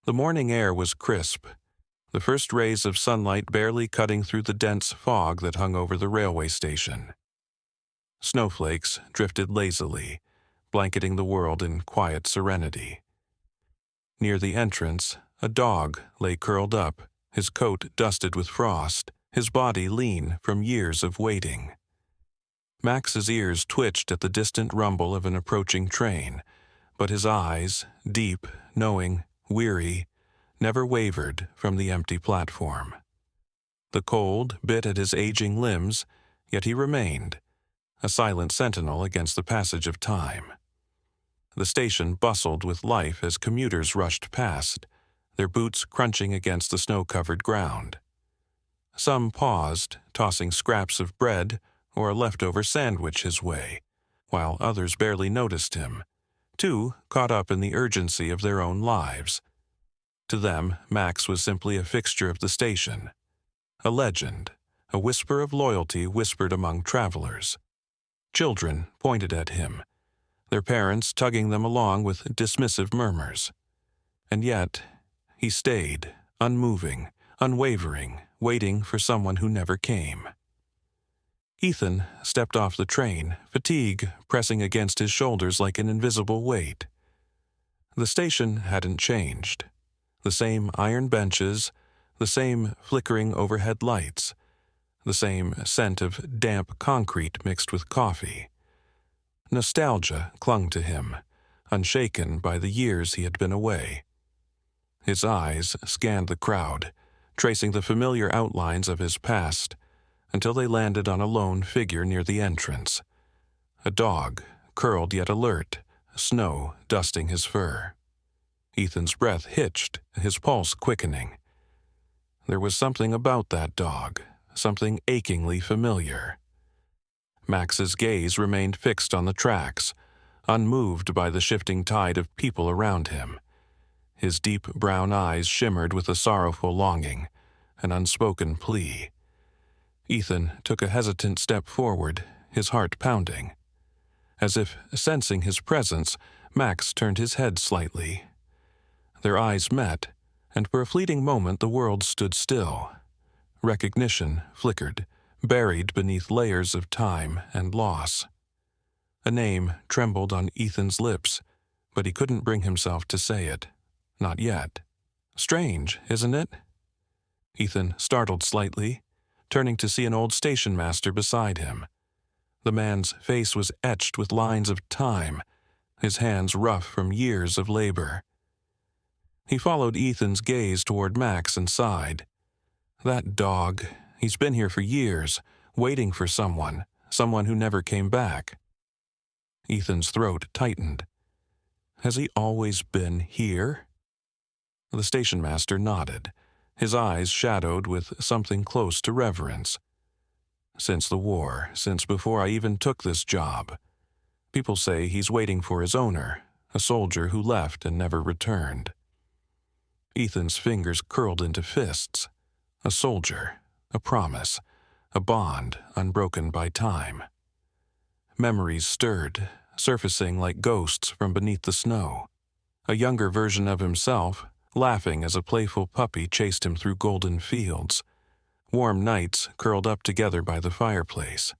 The morning air was crisp, the first rays of sunlight barely cutting through the dense fog that hung over the railway station. Snowflakes drifted lazily, blanketing the world in quiet serenity. Near the entrance, a dog lay curled up, his coat dusted with frost, his body lean from years of waiting. Max's ears twitched at the distant rumble of an approaching train, but his eyes, deep, knowing, weary, never wavered from the empty platform. The cold bit at his aging limbs, yet he remained, a silent sentinel against the passage of time. The station bustled with life as commuters rushed past, their boots crunching against the snow-covered ground. Some paused, tossing scraps of bread or a leftover sandwich his way, while others barely noticed him, too caught up in the urgency of their own lives. To them, Max was simply a fixture of the station, a legend, a whisper of loyalty whispered among travelers. Children pointed at him, their parents tugging them along with dismissive murmurs. And yet, he stayed, unmoving, unwavering, waiting for someone who never came. Ethan stepped off the train, fatigue pressing against his shoulders like an invisible weight. The station hadn't changed. The same iron benches, the same flickering overhead lights, the same scent of damp concrete mixed with coffee. Nostalgia clung to him, unshaken by the years he had been away. His eyes scanned the crowd, tracing the familiar outlines of his past, until they landed on a lone figure near the entrance. A dog, curled yet alert, snow dusting his fur. Ethan's breath hitched, his pulse quickening. There was something about that dog, something achingly familiar. Max's gaze remained fixed on the tracks, unmoved by the shifting tide of people around him. His deep brown eyes shimmered with a sorrowful longing, an unspoken plea. Ethan took a hesitant step forward, his heart pounding. As if sensing his presence, Max turned his head slightly. Their eyes met, and for a fleeting moment the world stood still. Recognition flickered, buried beneath layers of time and loss. A name trembled on Ethan's lips, but he couldn't bring himself to say it. Not yet. Strange, isn't it? Ethan startled slightly, turning to see an old station master beside him. The man's face was etched with lines of time, his hands rough from years of labor. He followed Ethan's gaze toward Max and sighed. That dog, he's been here for years, waiting for someone who never came back. Ethan's throat tightened. Has he always been here? The station master nodded, his eyes shadowed with something close to reverence. Since the war, since before I even took this job. People say he's waiting for his owner, a soldier who left and never returned. Ethan's fingers curled into fists. A soldier, a promise, a bond unbroken by time. Memories stirred, surfacing like ghosts from beneath the snow. A younger version of himself, laughing as a playful puppy chased him through golden fields. Warm nights curled up together by the fireplace.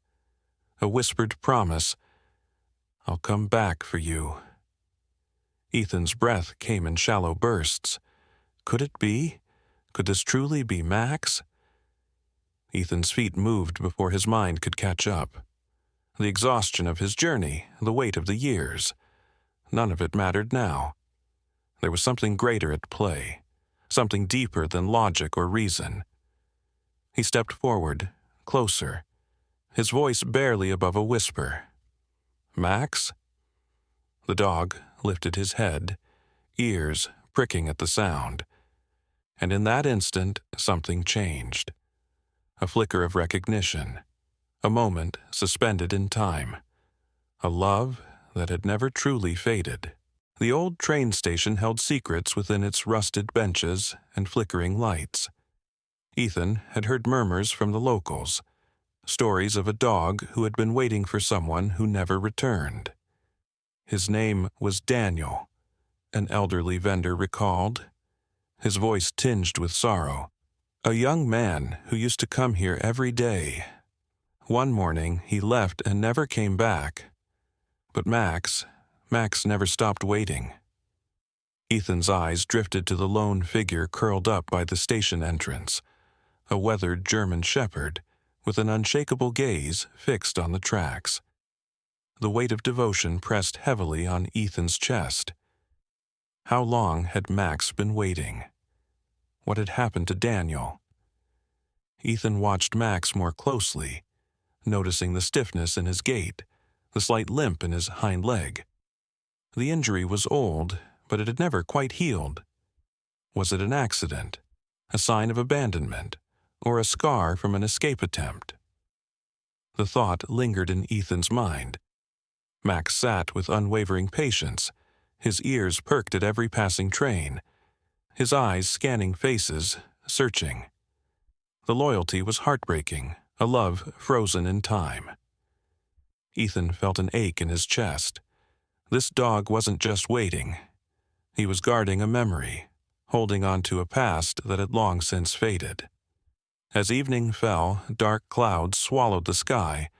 A whispered promise, I'll come back for you. Ethan's breath came in shallow bursts. Could it be? Could this truly be Max? Ethan's feet moved before his mind could catch up. The exhaustion of his journey, the weight of the years. None of it mattered now. There was something greater at play, something deeper than logic or reason. He stepped forward, closer, his voice barely above a whisper. Max? The dog lifted his head, ears pricking at the sound. And in that instant, something changed. A flicker of recognition, a moment suspended in time, a love that had never truly faded. The old train station held secrets within its rusted benches and flickering lights. Ethan had heard murmurs from the locals, stories of a dog who had been waiting for someone who never returned. His name was Daniel, an elderly vendor recalled. his voice tinged with sorrow. "A young man who used to come here every day. One morning he left and never came back. But Max never stopped waiting." Ethan's eyes drifted to the lone figure curled up by the station entrance, a weathered German shepherd with an unshakable gaze fixed on the tracks. The weight of devotion pressed heavily on Ethan's chest. How long had Max been waiting? What had happened to Daniel? Ethan watched Max more closely, noticing the stiffness in his gait, the slight limp in his hind leg. The injury was old, but it had never quite healed. Was it an accident, a sign of abandonment, or a scar from an escape attempt? The thought lingered in Ethan's mind. Max sat with unwavering patience, his ears perked at every passing train, his eyes scanning faces, searching. The loyalty was heartbreaking, a love frozen in time. Ethan felt an ache in his chest. This dog wasn't just waiting. He was guarding a memory, holding on to a past that had long since faded. As evening fell, dark clouds swallowed the sky,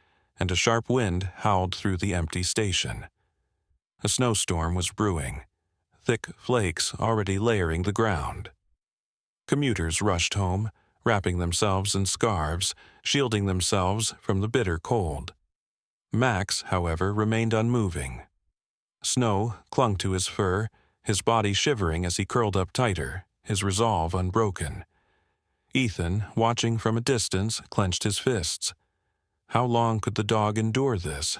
and a sharp wind howled through the empty station. A snowstorm was brewing, thick flakes already layering the ground. Commuters rushed home, wrapping themselves in scarves, shielding themselves from the bitter cold. Max, however, remained unmoving. Snow clung to his fur, his body shivering as he curled up tighter, his resolve unbroken. Ethan, watching from a distance, clenched his fists. How long could the dog endure this?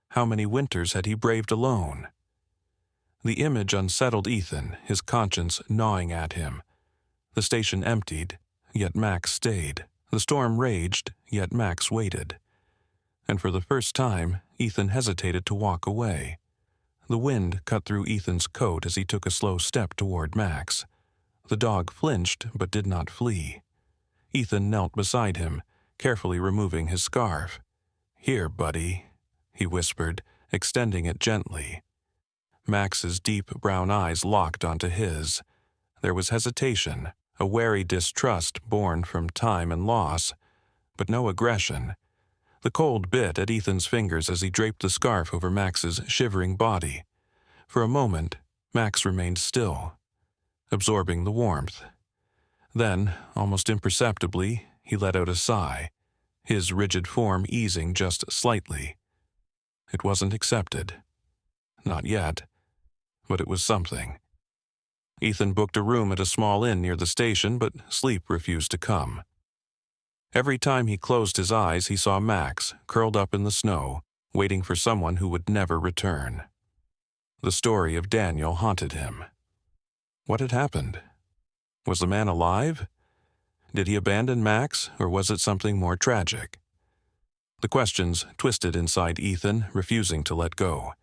How many winters had he braved alone? The image unsettled Ethan, his conscience gnawing at him. The station emptied, yet Max stayed. The storm raged, yet Max waited. And for the first time, Ethan hesitated to walk away. The wind cut through Ethan's coat as he took a slow step toward Max. The dog flinched but did not flee. Ethan knelt beside him, carefully removing his scarf. "Here, buddy," he whispered, extending it gently. Max's deep brown eyes locked onto his. There was hesitation, a wary distrust born from time and loss, but no aggression. The cold bit at Ethan's fingers as he draped the scarf over Max's shivering body. For a moment, Max remained still, absorbing the warmth. Then, almost imperceptibly, he let out a sigh, his rigid form easing just slightly. It wasn't accepted. Not yet. But it was something. Ethan booked a room at a small inn near the station, but sleep refused to come. Every time he closed his eyes, he saw Max, curled up in the snow, waiting for someone who would never return. The story of Daniel haunted him. What had happened? Was the man alive? Did he abandon Max, or was it something more tragic? The questions twisted inside Ethan, refusing to let go.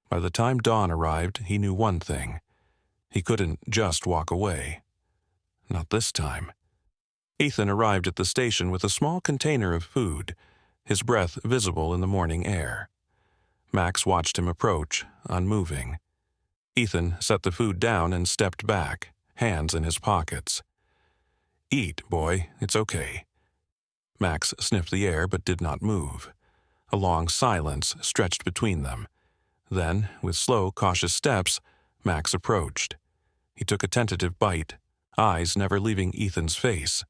By the time dawn arrived, he knew one thing. He couldn't just walk away. Not this time. Ethan arrived at the station with a small container of food, his breath visible in the morning air. Max watched him approach, unmoving. Ethan set the food down and stepped back, hands in his pockets. "Eat, boy, it's okay." Max sniffed the air but did not move. A long silence stretched between them. Then, with slow, cautious steps, Max approached. He took a tentative bite, eyes never leaving Ethan's face.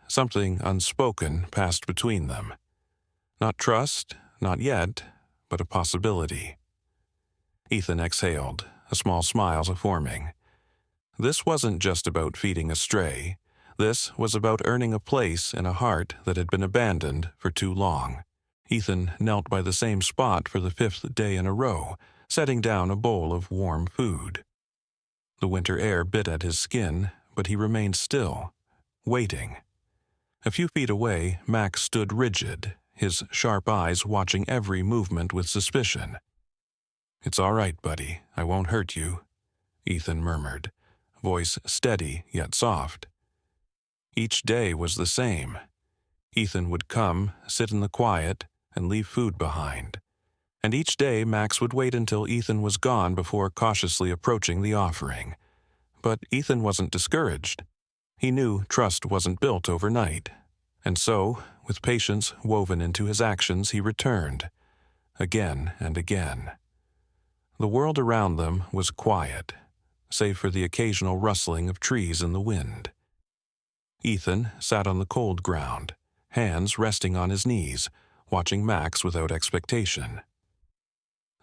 Something unspoken passed between them. Not trust, not yet, but a possibility. Ethan exhaled, a small smile forming. This wasn't just about feeding a stray. This was about earning a place in a heart that had been abandoned for too long. Ethan knelt by the same spot for the 5th day in a row, setting down a bowl of warm food. The winter air bit at his skin, but he remained still, waiting. A few feet away, Max stood rigid, his sharp eyes watching every movement with suspicion. "It's all right, buddy. I won't hurt you," Ethan murmured, voice steady yet soft. Each day was the same. Ethan would come, sit in the quiet, and leave food behind. And each day Max would wait until Ethan was gone before cautiously approaching the offering. But Ethan wasn't discouraged. He knew trust wasn't built overnight. And so, with patience woven into his actions, he returned, again and again. The world around them was quiet, save for the occasional rustling of trees in the wind. Ethan sat on the cold ground, hands resting on his knees, watching Max without expectation.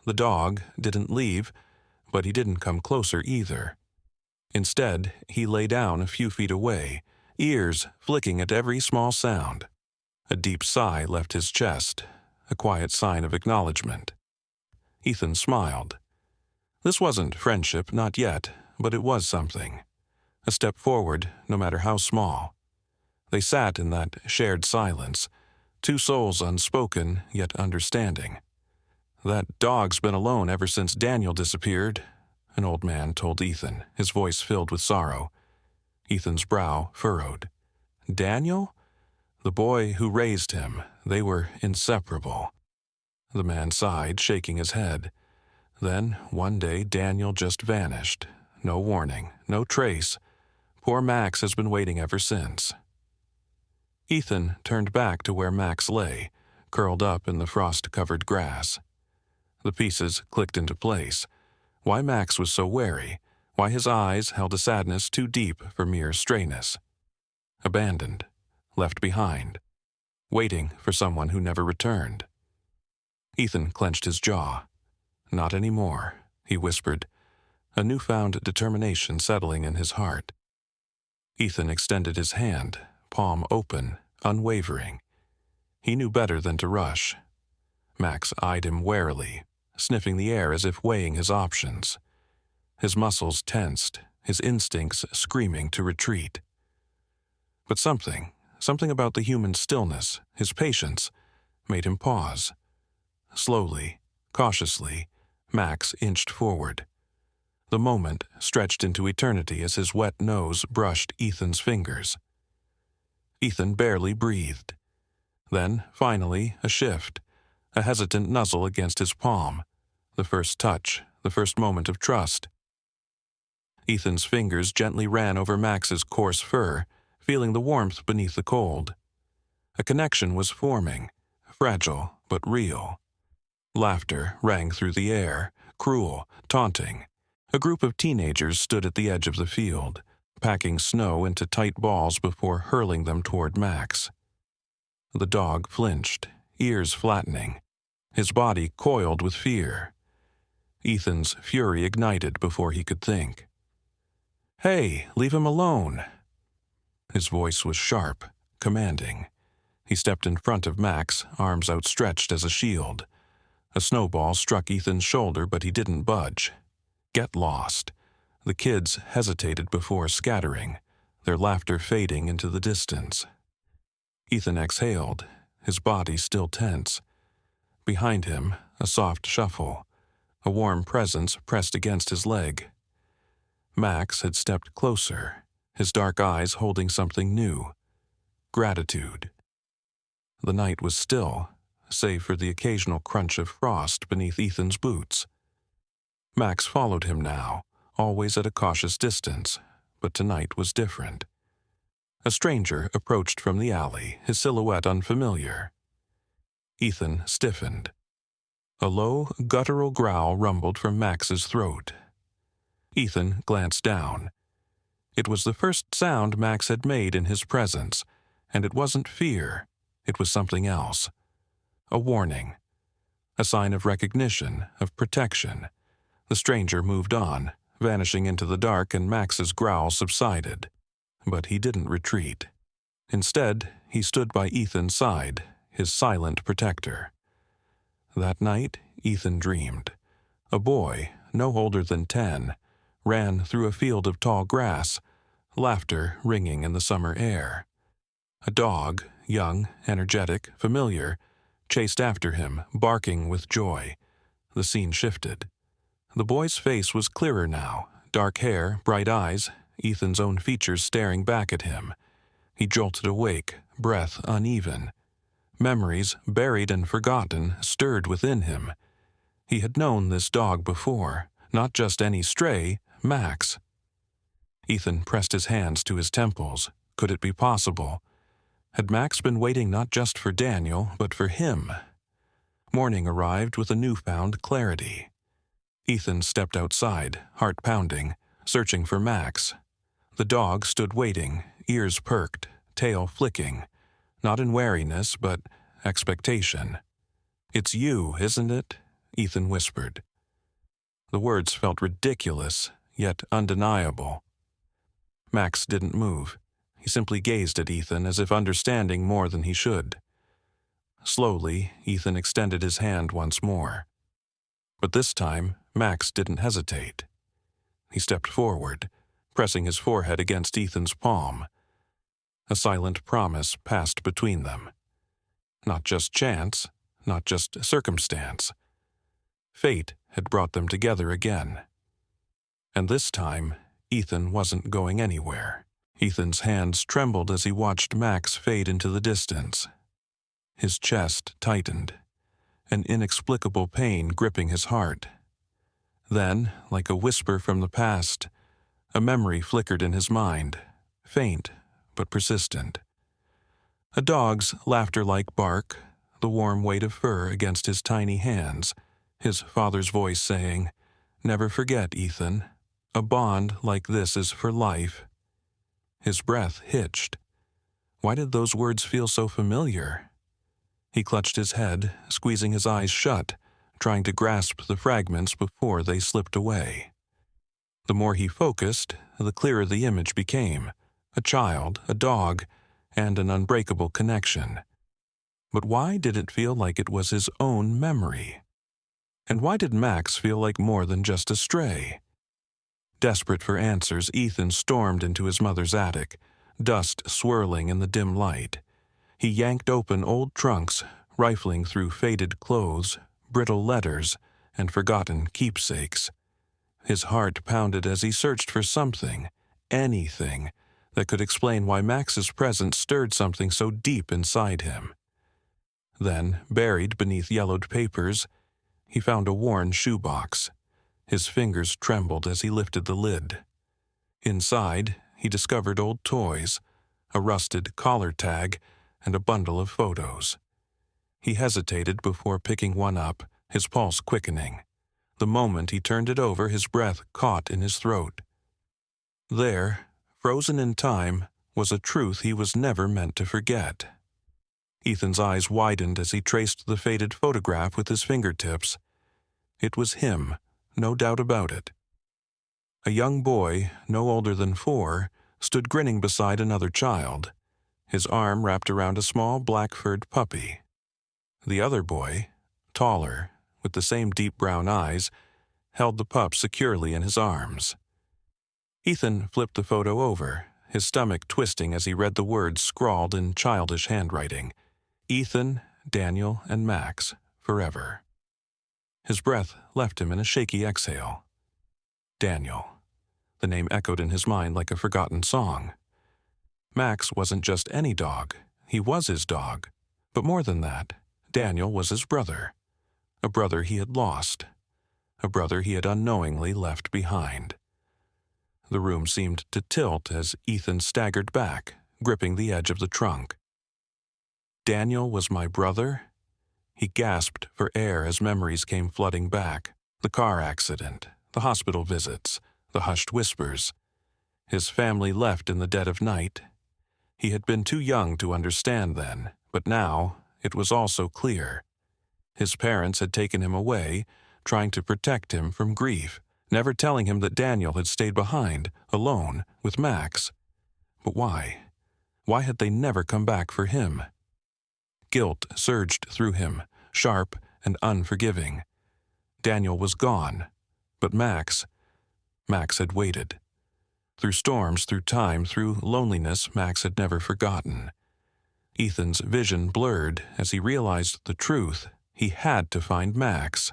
The dog didn't leave, but he didn't come closer either. Instead, he lay down a few feet away, ears flicking at every small sound. A deep sigh left his chest, a quiet sign of acknowledgement. Ethan smiled. This wasn't friendship, not yet, but it was something. A step forward, no matter how small. They sat in that shared silence, two souls unspoken yet understanding. "That dog's been alone ever since Daniel disappeared," an old man told Ethan, his voice filled with sorrow. Ethan's brow furrowed. "Daniel? The boy who raised him. They were inseparable." The man sighed, shaking his head. Then, one day, Daniel just vanished. No warning, no trace. Poor Max has been waiting ever since. Ethan turned back to where Max lay, curled up in the frost-covered grass. The pieces clicked into place. Why Max was so wary, why his eyes held a sadness too deep for mere strayness. Abandoned, left behind, waiting for someone who never returned. Ethan clenched his jaw. "Not anymore," he whispered, a newfound determination settling in his heart. Ethan extended his hand, palm open, unwavering. He knew better than to rush. Max eyed him warily, sniffing the air as if weighing his options. His muscles tensed, his instincts screaming to retreat. But something about the human stillness, his patience, made him pause. Slowly, cautiously, Max inched forward. The moment stretched into eternity as his wet nose brushed Ethan's fingers. Ethan barely breathed. Then, finally, a shift, a hesitant nuzzle against his palm, the first touch, the first moment of trust. Ethan's fingers gently ran over Max's coarse fur, feeling the warmth beneath the cold. A connection was forming, fragile but real. Laughter rang through the air, cruel, taunting. A group of teenagers stood at the edge of the field, packing snow into tight balls before hurling them toward Max. The dog flinched, ears flattening, his body coiled with fear. Ethan's fury ignited before he could think. "Hey, leave him alone!" His voice was sharp, commanding. He stepped in front of Max, arms outstretched as a shield. A snowball struck Ethan's shoulder, but he didn't budge. "Get lost." The kids hesitated before scattering, their laughter fading into the distance. Ethan exhaled, his body still tense. Behind him, a soft shuffle. A warm presence pressed against his leg. Max had stepped closer, his dark eyes holding something new. Gratitude. The night was still, save for the occasional crunch of frost beneath Ethan's boots. Max followed him now, always at a cautious distance, but tonight was different. A stranger approached from the alley, his silhouette unfamiliar. Ethan stiffened. A low, guttural growl rumbled from Max's throat. Ethan glanced down. It was the first sound Max had made in his presence, and it wasn't fear, it was something else. A warning. A sign of recognition, of protection. The stranger moved on, vanishing into the dark, and Max's growl subsided. But he didn't retreat. Instead, he stood by Ethan's side, his silent protector. That night, Ethan dreamed. A boy, no older than 10, ran through a field of tall grass, laughter ringing in the summer air. A dog, young, energetic, familiar, chased after him, barking with joy. The scene shifted. The boy's face was clearer now, dark hair, bright eyes, Ethan's own features staring back at him. He jolted awake, breath uneven. Memories, buried and forgotten, stirred within him. He had known this dog before, not just any stray, Max. Ethan pressed his hands to his temples. Could it be possible? Had Max been waiting not just for Daniel, but for him? Morning arrived with a newfound clarity. Ethan stepped outside, heart pounding, searching for Max. The dog stood waiting, ears perked, tail flicking, not in wariness, but expectation. "It's you, isn't it?" Ethan whispered. The words felt ridiculous, yet undeniable. Max didn't move. He simply gazed at Ethan as if understanding more than he should. Slowly, Ethan extended his hand once more. But this time, Max didn't hesitate. He stepped forward, pressing his forehead against Ethan's palm. A silent promise passed between them. Not just chance, not just circumstance. Fate had brought them together again. And this time, Ethan wasn't going anywhere. Ethan's hands trembled as he watched Max fade into the distance. His chest tightened, an inexplicable pain gripping his heart. Then, like a whisper from the past, a memory flickered in his mind, faint but persistent. A dog's laughter-like bark, the warm weight of fur against his tiny hands, his father's voice saying, "Never forget, Ethan. A bond like this is for life." His breath hitched. Why did those words feel so familiar? He clutched his head, squeezing his eyes shut, trying to grasp the fragments before they slipped away. The more he focused, the clearer the image became. A child, a dog, and an unbreakable connection. But why did it feel like it was his own memory? And why did Max feel like more than just a stray? Desperate for answers, Ethan stormed into his mother's attic, dust swirling in the dim light. He yanked open old trunks, rifling through faded clothes, brittle letters, and forgotten keepsakes. His heart pounded as he searched for something, anything, that could explain why Max's presence stirred something so deep inside him. Then, buried beneath yellowed papers, he found a worn shoebox. His fingers trembled as he lifted the lid. Inside, he discovered old toys, a rusted collar tag, and a bundle of photos. He hesitated before picking one up, his pulse quickening. The moment he turned it over, his breath caught in his throat. There, frozen in time, was a truth he was never meant to forget. Ethan's eyes widened as he traced the faded photograph with his fingertips. It was him, no doubt about it. A young boy, no older than 4, stood grinning beside another child, his arm wrapped around a small black-furred puppy. The other boy, taller, with the same deep brown eyes, held the pup securely in his arms. Ethan flipped the photo over, his stomach twisting as he read the words scrawled in childish handwriting. Ethan, Daniel, and Max, forever. His breath left him in a shaky exhale. Daniel. The name echoed in his mind like a forgotten song. Max wasn't just any dog. He was his dog. But more than that, Daniel was his brother. A brother he had lost. A brother he had unknowingly left behind. The room seemed to tilt as Ethan staggered back, gripping the edge of the trunk. Daniel was my brother? He gasped for air as memories came flooding back. The car accident, the hospital visits, the hushed whispers. His family left in the dead of night. He had been too young to understand then, but now it was all so clear. His parents had taken him away, trying to protect him from grief, never telling him that Daniel had stayed behind, alone, with Max. But why? Why had they never come back for him? Guilt surged through him, sharp and unforgiving. Daniel was gone, but Max had waited. Through storms, through time, through loneliness, Max had never forgotten. Ethan's vision blurred as he realized the truth. He had to find Max.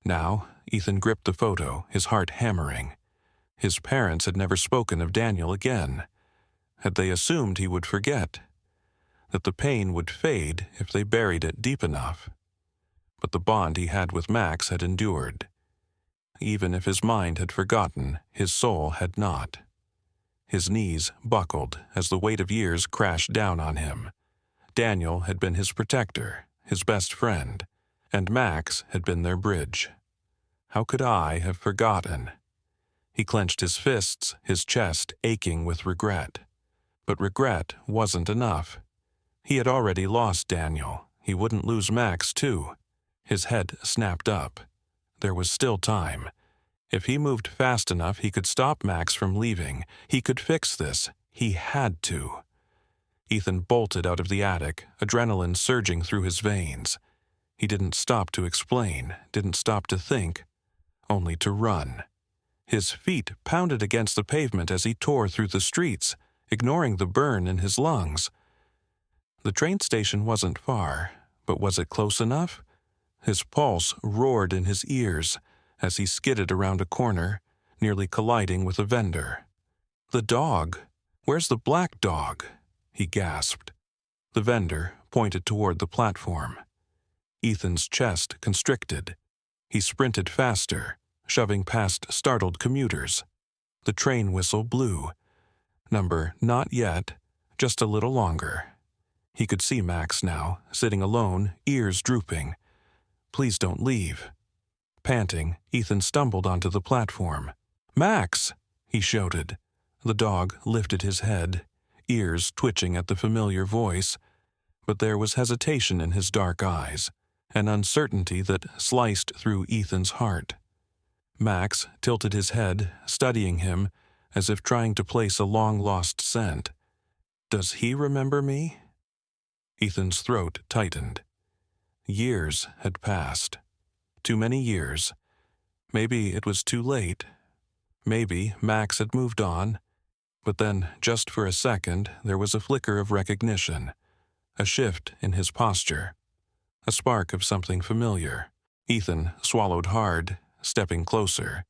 Now, Ethan gripped the photo, his heart hammering. His parents had never spoken of Daniel again. Had they assumed he would forget? That the pain would fade if they buried it deep enough? But the bond he had with Max had endured. Even if his mind had forgotten, his soul had not. His knees buckled as the weight of years crashed down on him. Daniel had been his protector, his best friend, and Max had been their bridge. How could I have forgotten? He clenched his fists, his chest aching with regret. But regret wasn't enough. He had already lost Daniel. He wouldn't lose Max, too. His head snapped up. There was still time. If he moved fast enough, he could stop Max from leaving. He could fix this. He had to. Ethan bolted out of the attic, adrenaline surging through his veins. He didn't stop to explain, didn't stop to think, only to run. His feet pounded against the pavement as he tore through the streets, ignoring the burn in his lungs. The train station wasn't far, but was it close enough? His pulse roared in his ears as he skidded around a corner, nearly colliding with a vendor. The dog! Where's the black dog? He gasped. The vendor pointed toward the platform. Ethan's chest constricted. He sprinted faster, shoving past startled commuters. The train whistle blew. Number not yet, just a little longer. He could see Max now, sitting alone, ears drooping. Please don't leave. Panting, Ethan stumbled onto the platform. "Max!" he shouted. The dog lifted his head, ears twitching at the familiar voice, but there was hesitation in his dark eyes, an uncertainty that sliced through Ethan's heart. Max tilted his head, studying him, as if trying to place a long-lost scent. Does he remember me? Ethan's throat tightened. Years had passed. Too many years. Maybe it was too late. Maybe Max had moved on. But then, just for a second, there was a flicker of recognition, a shift in his posture, a spark of something familiar. Ethan swallowed hard, stepping closer.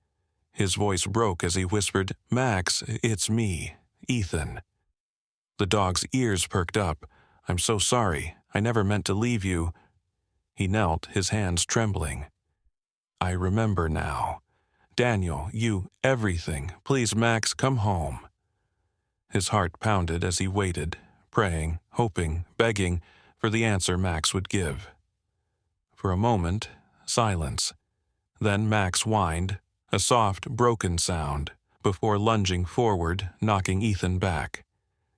His voice broke as he whispered, "Max, it's me, Ethan." The dog's ears perked up. "I'm so sorry. I never meant to leave you." He knelt, his hands trembling. "I remember now. Daniel, you, everything. Please, Max, come home." His heart pounded as he waited, praying, hoping, begging for the answer Max would give. For a moment, silence. Then Max whined, a soft, broken sound, before lunging forward, knocking Ethan back.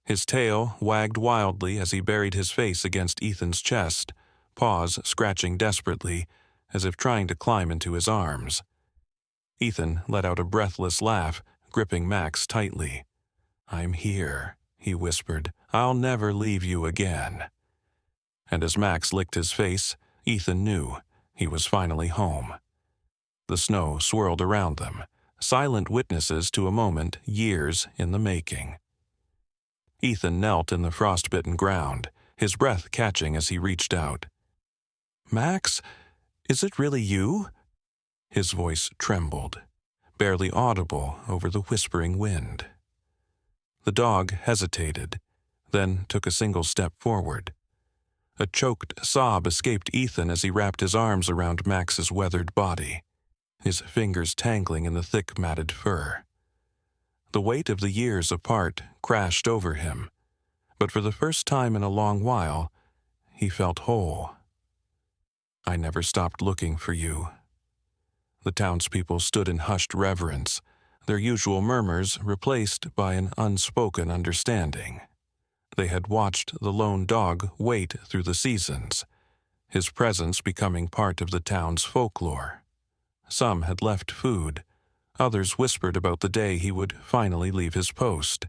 His tail wagged wildly as he buried his face against Ethan's chest, paws scratching desperately, as if trying to climb into his arms. Ethan let out a breathless laugh, gripping Max tightly. "I'm here," he whispered. "I'll never leave you again." And as Max licked his face, Ethan knew he was finally home. The snow swirled around them, silent witnesses to a moment years in the making. Ethan knelt in the frostbitten ground, his breath catching as he reached out. "Max, is it really you?" His voice trembled, barely audible over the whispering wind. The dog hesitated, then took a single step forward. A choked sob escaped Ethan as he wrapped his arms around Max's weathered body, his fingers tangling in the thick matted fur. The weight of the years apart crashed over him, but for the first time in a long while, he felt whole. "I never stopped looking for you." The townspeople stood in hushed reverence, their usual murmurs replaced by an unspoken understanding. They had watched the lone dog wait through the seasons, his presence becoming part of the town's folklore. Some had left food, others whispered about the day he would finally leave his post.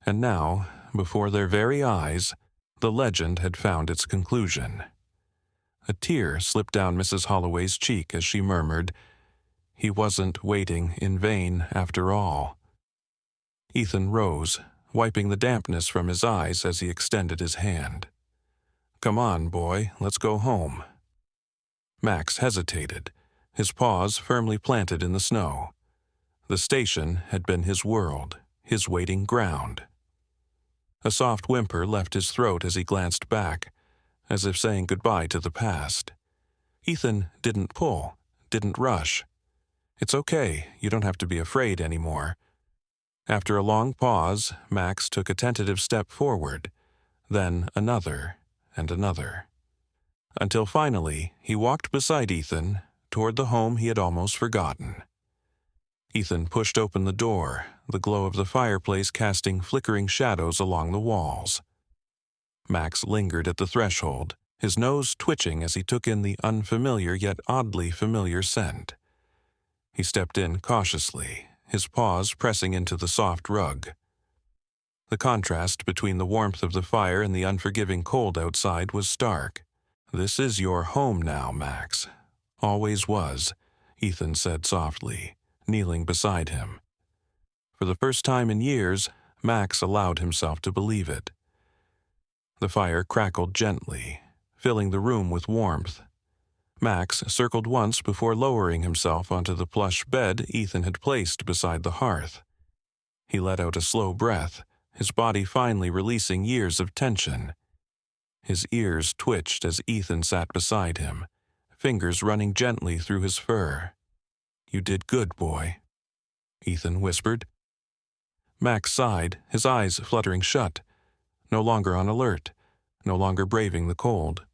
And now, before their very eyes, the legend had found its conclusion. A tear slipped down Mrs. Holloway's cheek as she murmured, "He wasn't waiting in vain after all." Ethan rose, wiping the dampness from his eyes as he extended his hand. "Come on, boy, let's go home." Max hesitated, his paws firmly planted in the snow. The station had been his world, his waiting ground. A soft whimper left his throat as he glanced back, as if saying goodbye to the past. Ethan didn't pull, didn't rush. "It's okay, you don't have to be afraid anymore." After a long pause, Max took a tentative step forward, then another and another, until finally he walked beside Ethan toward the home he had almost forgotten. Ethan pushed open the door, the glow of the fireplace casting flickering shadows along the walls. Max lingered at the threshold, his nose twitching as he took in the unfamiliar yet oddly familiar scent. He stepped in cautiously, his paws pressing into the soft rug. The contrast between the warmth of the fire and the unforgiving cold outside was stark. "This is your home now, Max. Always was," Ethan said softly, kneeling beside him. For the first time in years, Max allowed himself to believe it. The fire crackled gently, filling the room with warmth. Max circled once before lowering himself onto the plush bed Ethan had placed beside the hearth. He let out a slow breath, his body finally releasing years of tension. His ears twitched as Ethan sat beside him, fingers running gently through his fur. "You did good, boy," Ethan whispered. Max sighed, his eyes fluttering shut, no longer on alert, no longer braving the cold.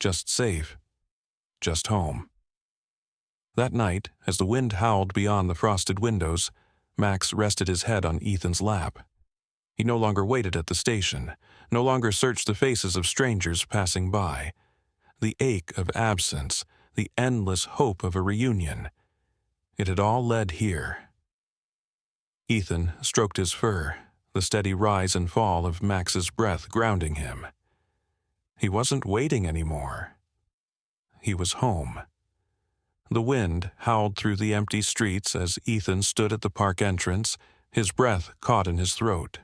Just safe. Just home. That night, as the wind howled beyond the frosted windows, Max rested his head on Ethan's lap. He no longer waited at the station, no longer searched the faces of strangers passing by. The ache of absence, the endless hope of a reunion, it had all led here. Ethan stroked his fur, the steady rise and fall of Max's breath grounding him. He wasn't waiting anymore. He was home. The wind howled through the empty streets as Ethan stood at the park entrance, his breath caught in his throat.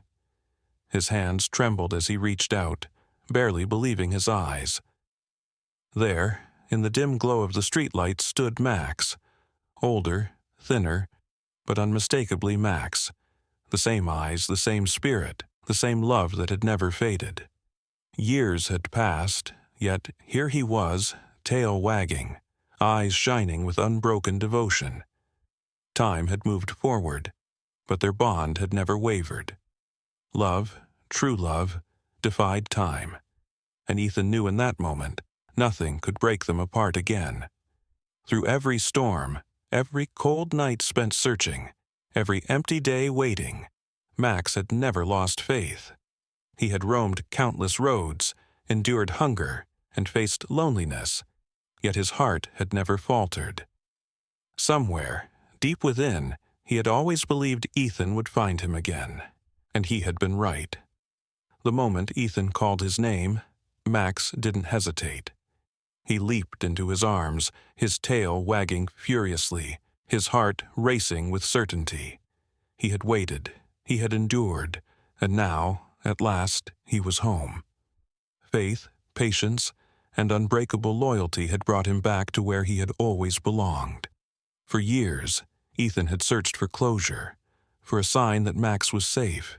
His hands trembled as he reached out, barely believing his eyes. There, in the dim glow of the streetlight, stood Max. Older, thinner, but unmistakably Max. The same eyes, the same spirit, the same love that had never faded. Years had passed, yet here he was, tail wagging, eyes shining with unbroken devotion. Time had moved forward, but their bond had never wavered. Love, true love, defied time, and Ethan knew in that moment nothing could break them apart again. Through every storm, every cold night spent searching, every empty day waiting, Max had never lost faith. He had roamed countless roads, endured hunger, and faced loneliness, yet his heart had never faltered. Somewhere, deep within, he had always believed Ethan would find him again, and he had been right. The moment Ethan called his name, Max didn't hesitate. He leaped into his arms, his tail wagging furiously, his heart racing with certainty. He had waited, he had endured, and now, at last, he was home. Faith, patience, and unbreakable loyalty had brought him back to where he had always belonged. For years, Ethan had searched for closure, for a sign that Max was safe.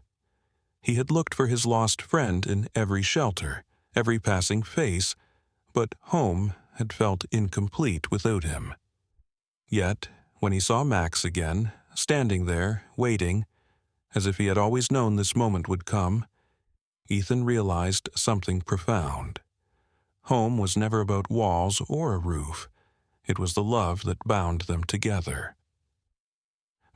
He had looked for his lost friend in every shelter, every passing face, but home had felt incomplete without him. Yet, when he saw Max again, standing there, waiting, as if he had always known this moment would come, Ethan realized something profound. Home was never about walls or a roof. It was the love that bound them together.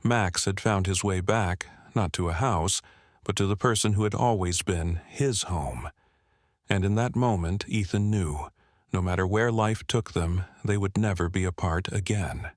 Max had found his way back, not to a house, but to the person who had always been his home. And in that moment, Ethan knew, no matter where life took them, they would never be apart again.